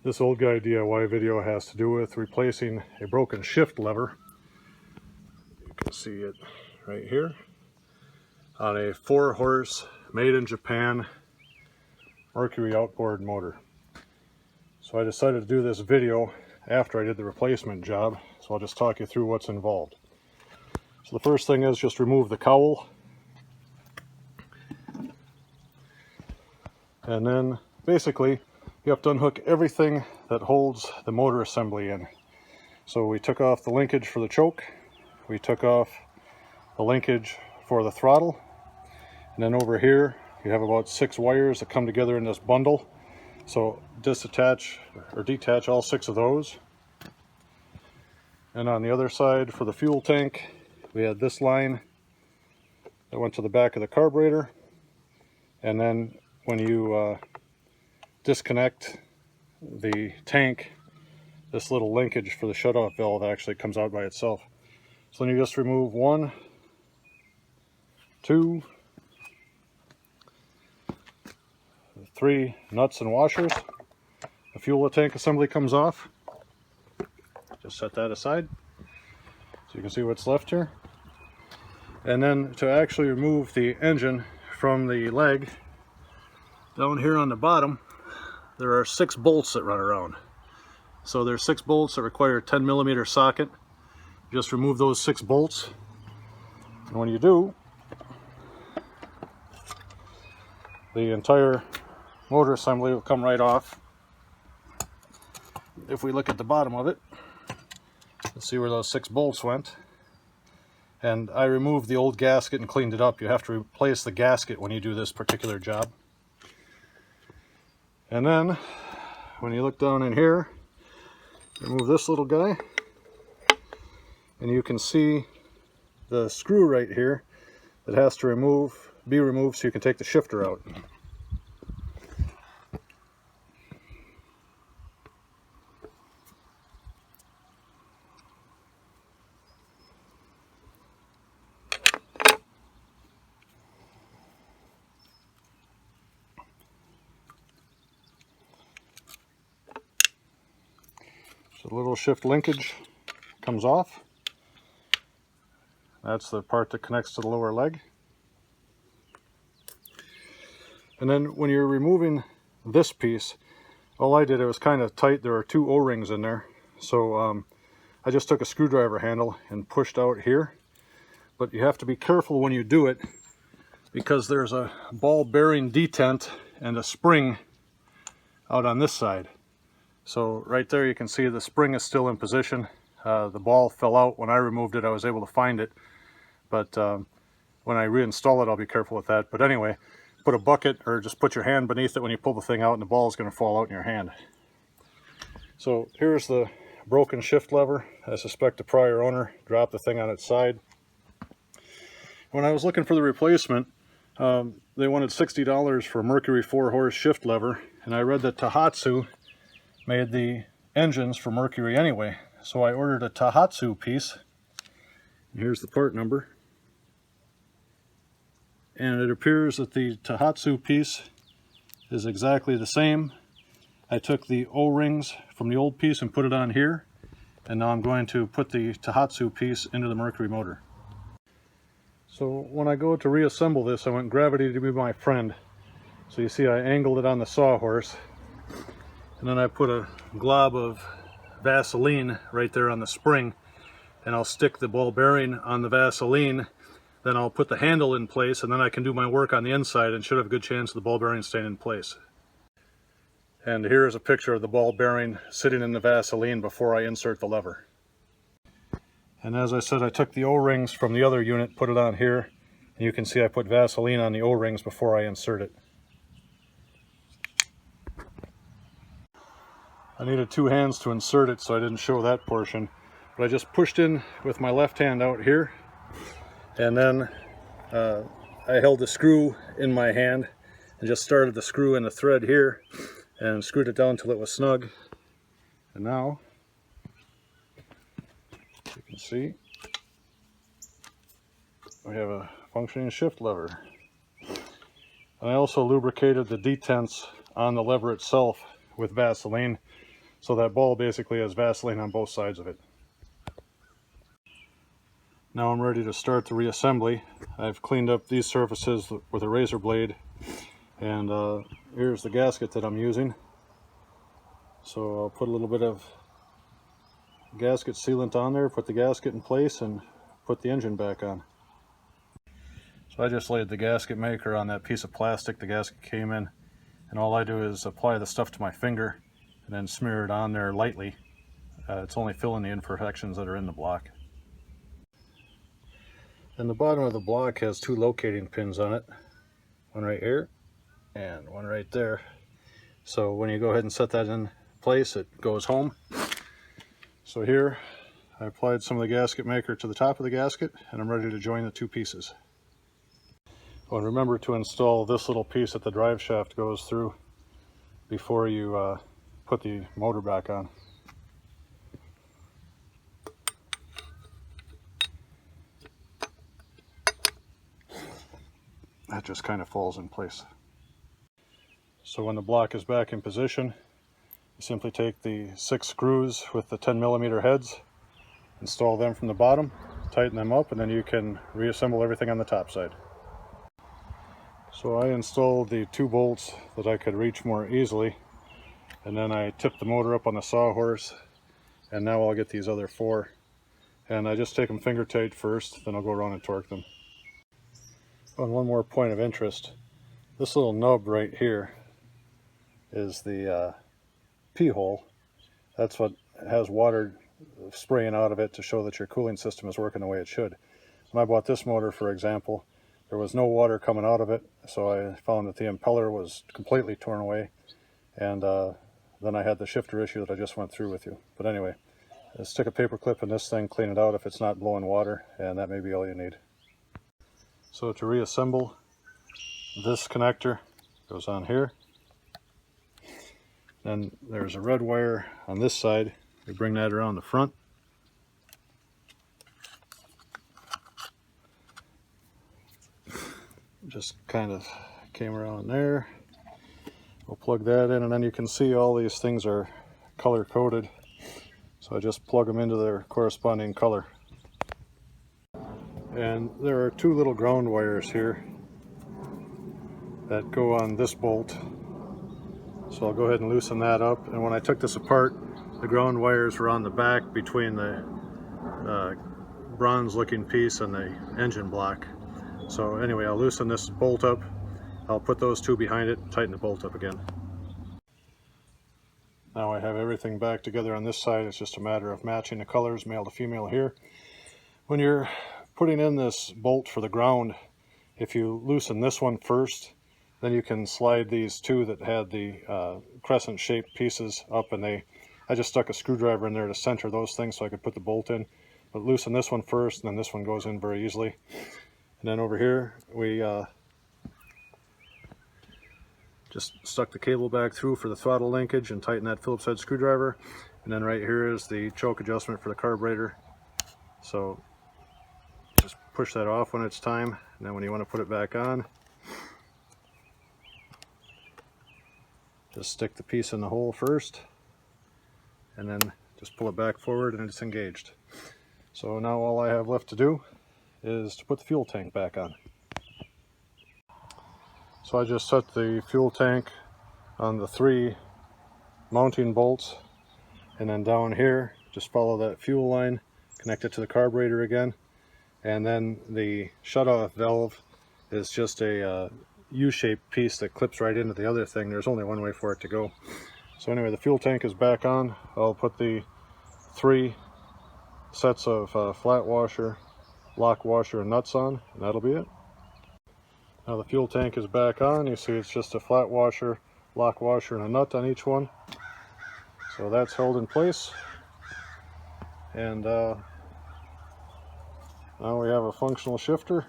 This old guy DIY video has to do with replacing a broken shift lever. You can see it right here on a 4-horse made in Japan Mercury outboard motor. So I decided to do this video after I did the replacement job, so I'll just talk you through what's involved. So the first thing is just remove the cowl, and then basically you have to unhook everything that holds the motor assembly in. So we took off the linkage for the choke, we took off the linkage for the throttle, and then over here you have about 6 wires that come together in this bundle. So disattach or detach all 6 of those. And on the other side for the fuel tank, we had this line that went to the back of the carburetor, and then when you disconnect the tank, this little linkage for the shutoff valve actually comes out by itself. So then you just remove 1, 2, 3 nuts and washers. The fuel tank assembly comes off. Just set that aside so you can see what's left here. And then to actually remove the engine from the leg, down here on the bottom there are 6 bolts that run around. So there's 6 bolts that require a 10mm socket. Just remove those 6 bolts, and when you do, the entire motor assembly will come right off. If we look at the bottom of it, let's see where those 6 bolts went. And I removed the old gasket and cleaned it up. You have to replace the gasket when you do this particular job. And then when you look down in here, remove this little guy, and you can see the screw right here that has to be removed so you can take the shifter out. So the little shift linkage comes off. That's the part that connects to the lower leg. And then when you're removing this piece, all I did, it was kind of tight. There are 2 O-rings in there. So I just took a screwdriver handle and pushed out here. But you have to be careful when you do it, because there's a ball bearing detent and a spring out on this side. So right there you can see the spring is still in position. The ball fell out. When I removed it, I was able to find it. But when I reinstall it, I'll be careful with that. But anyway, put a bucket or just put your hand beneath it when you pull the thing out, and the ball is going to fall out in your hand. So here's the broken shift lever. I suspect the prior owner dropped the thing on its side. When I was looking for the replacement, they wanted $60 for a Mercury 4-horse shift lever, and I read that Tohatsu made the engines for Mercury anyway. So I ordered a Tohatsu piece. Here's the part number. And it appears that the Tohatsu piece is exactly the same. I took the O-rings from the old piece and put it on here. And now I'm going to put the Tohatsu piece into the Mercury motor. So when I go to reassemble this, I want gravity to be my friend. So you see I angled it on the sawhorse. And then I put a glob of Vaseline right there on the spring, and I'll stick the ball bearing on the Vaseline. Then I'll put the handle in place, and then I can do my work on the inside and should have a good chance of the ball bearing staying in place. And here is a picture of the ball bearing sitting in the Vaseline before I insert the lever. And as I said, I took the O-rings from the other unit, put it on here, and you can see I put Vaseline on the O-rings before I insert it. I needed 2 hands to insert it, so I didn't show that portion. But I just pushed in with my left hand out here, and then I held the screw in my hand and just started the screw in the thread here and screwed it down until it was snug. And now, you can see, we have a functioning shift lever. And I also lubricated the detents on the lever itself with Vaseline. So that ball basically has Vaseline on both sides of it. Now I'm ready to start the reassembly. I've cleaned up these surfaces with a razor blade, and here's the gasket that I'm using. So I'll put a little bit of gasket sealant on there, put the gasket in place, and put the engine back on. So I just laid the gasket maker on that piece of plastic the gasket came in, and all I do is apply the stuff to my finger and then smear it on there lightly. It's only filling the imperfections that are in the block. And the bottom of the block has two locating pins on it, one right here and one right there. So when you go ahead and set that in place, it goes home. So here I applied some of the gasket maker to the top of the gasket, and I'm ready to join the two pieces. Oh, and remember to install this little piece that the drive shaft goes through before you put the motor back on. That just kind of falls in place. So when the block is back in position, you simply take the 6 screws with the 10mm heads, install them from the bottom, tighten them up, and then you can reassemble everything on the top side. So I installed the 2 bolts that I could reach more easily, and then I tipped the motor up on the sawhorse, and now I'll get these other 4. And I just take them finger tight first, then I'll go around and torque them. Oh, and one more point of interest. This little nub right here is the P-hole. That's what has water spraying out of it to show that your cooling system is working the way it should. When I bought this motor, for example, there was no water coming out of it, so I found that the impeller was completely torn away, and then I had the shifter issue that I just went through with you. But anyway, stick a paper clip in this thing, clean it out if it's not blowing water, and that may be all you need. So to reassemble, this connector goes on here. Then there's a red wire on this side. We bring that around the front. Just kind of came around there. We'll plug that in, and then you can see all these things are color coded. So I just plug them into their corresponding color. And there are 2 little ground wires here that go on this bolt. So I'll go ahead and loosen that up. And when I took this apart, the ground wires were on the back between the bronze looking piece and the engine block. So anyway, I'll loosen this bolt up. I'll put those 2 behind it and tighten the bolt up again. Now I have everything back together on this side. It's just a matter of matching the colors, male to female here. When you're putting in this bolt for the ground, if you loosen this one first, then you can slide these 2 that had the crescent shaped pieces up, and I just stuck a screwdriver in there to center those things so I could put the bolt in. But loosen this one first, and then this one goes in very easily. And then over here, we just stuck the cable back through for the throttle linkage and tighten that Phillips head screwdriver. And then right here is the choke adjustment for the carburetor. So just push that off when it's time, and then when you want to put it back on, just stick the piece in the hole first, and then just pull it back forward and it's engaged. So now all I have left to do is to put the fuel tank back on. So I just set the fuel tank on the 3 mounting bolts, and then down here just follow that fuel line, connect it to the carburetor again, and then the shutoff valve is just a U-shaped piece that clips right into the other thing. There's only one way for it to go. So anyway, the fuel tank is back on. I'll put the 3 sets of flat washer, lock washer, and nuts on, and that'll be it. Now the fuel tank is back on. You see it's just a flat washer, lock washer, and a nut on each one. So that's held in place. And now we have a functional shifter.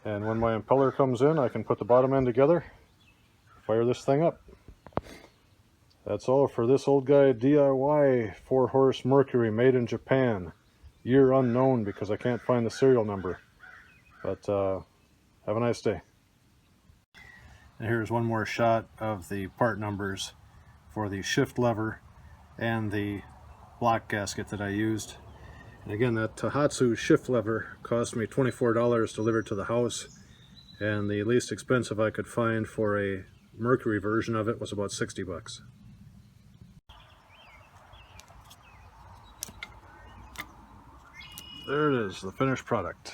And when my impeller comes in, I can put the bottom end together, fire this thing up. That's all for this old guy DIY 4-horse Mercury made in Japan. Year unknown because I can't find the serial number. But have a nice day. And here's one more shot of the part numbers for the shift lever and the block gasket that I used. And again, that Tohatsu shift lever cost me $24 delivered to the house, and the least expensive I could find for a Mercury version of it was about 60 bucks. There it is, the finished product.